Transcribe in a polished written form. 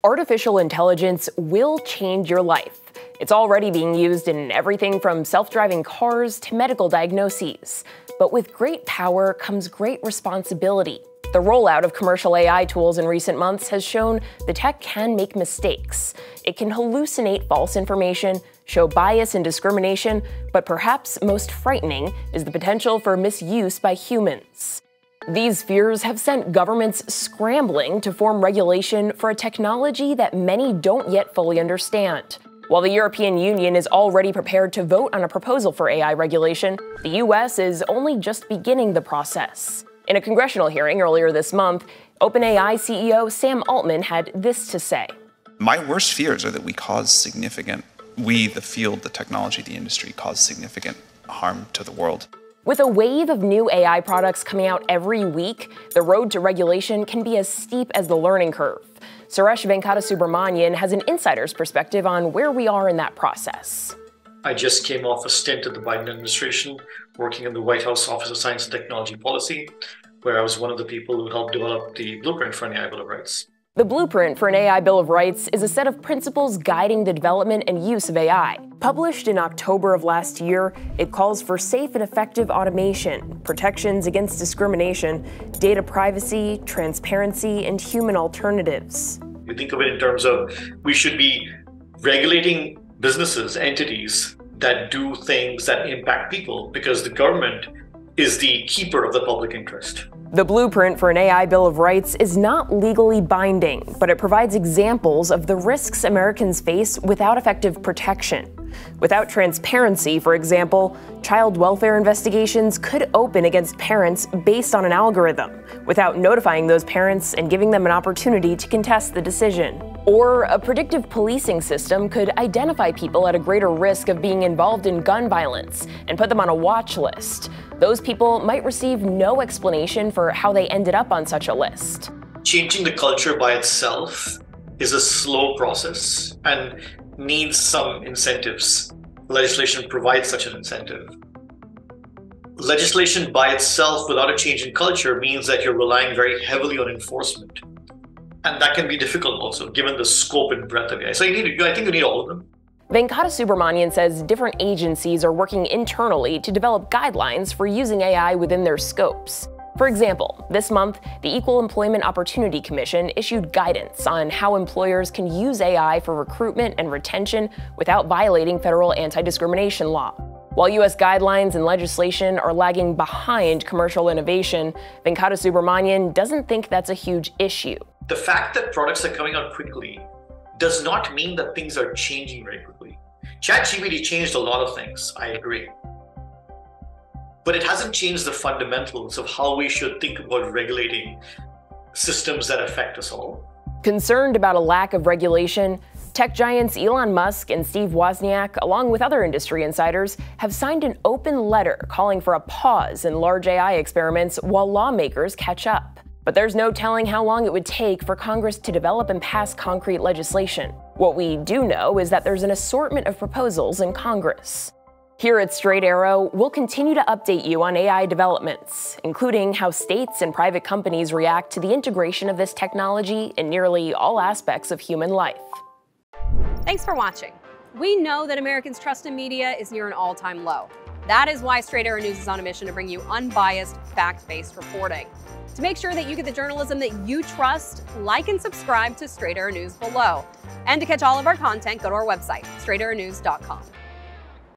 Artificial intelligence will change your life. It's already being used in everything from self-driving cars to medical diagnoses. But with great power comes great responsibility. The rollout of commercial AI tools in recent months has shown the tech can make mistakes. It can hallucinate false information, show bias and discrimination, but perhaps most frightening is the potential for misuse by humans. These fears have sent governments scrambling to form regulation for a technology that many don't yet fully understand. While the European Union is already prepared to vote on a proposal for AI regulation, the US is only just beginning the process. In a congressional hearing earlier this month, OpenAI CEO Sam Altman had this to say. My worst fears are that we, the field, the technology, the industry, cause significant harm to the world. With a wave of new AI products coming out every week, the road to regulation can be as steep as the learning curve. Suresh Venkatasubrahmanyan has an insider's perspective on where we are in that process. I just came off a stint at the Biden administration, working in the White House Office of Science and Technology Policy, where I was one of the people who helped develop the blueprint for an AI Bill of Rights. The blueprint for an AI Bill of Rights is a set of principles guiding the development and use of AI. Published in October of last year, it calls for safe and effective automation, protections against discrimination, data privacy, transparency, and human alternatives. You think of it in terms of we should be regulating businesses, entities that do things that impact people, because the government is the keeper of the public interest. The blueprint for an AI Bill of Rights is not legally binding, but it provides examples of the risks Americans face without effective protection. Without transparency, for example, child welfare investigations could open against parents based on an algorithm, without notifying those parents and giving them an opportunity to contest the decision. Or a predictive policing system could identify people at a greater risk of being involved in gun violence and put them on a watch list. Those people might receive no explanation for how they ended up on such a list. Changing the culture by itself is a slow process and needs some incentives. Legislation provides such an incentive. Legislation by itself without a change in culture means that you're relying very heavily on enforcement. And that can be difficult also, given the scope and breadth of AI. So I think you need all of them. Venkatasubrahmanyan says different agencies are working internally to develop guidelines for using AI within their scopes. For example, this month, the Equal Employment Opportunity Commission issued guidance on how employers can use AI for recruitment and retention without violating federal anti-discrimination law. While U.S. guidelines and legislation are lagging behind commercial innovation, Venkatasubrahmanyan doesn't think that's a huge issue. The fact that products are coming out quickly does not mean that things are changing very quickly. ChatGPT changed a lot of things, I agree. But it hasn't changed the fundamentals of how we should think about regulating systems that affect us all. Concerned about a lack of regulation, tech giants Elon Musk and Steve Wozniak, along with other industry insiders, have signed an open letter calling for a pause in large AI experiments while lawmakers catch up. But there's no telling how long it would take for Congress to develop and pass concrete legislation. What we do know is that there's an assortment of proposals in Congress. Here at Straight Arrow, we'll continue to update you on AI developments, including how states and private companies react to the integration of this technology in nearly all aspects of human life. Thanks for watching. We know that Americans' trust in media is near an all-time low. That is why Straight Arrow News is on a mission to bring you unbiased, fact-based reporting. To make sure that you get the journalism that you trust, like and subscribe to Straight Arrow News below. And to catch all of our content, go to our website, straightarrownews.com.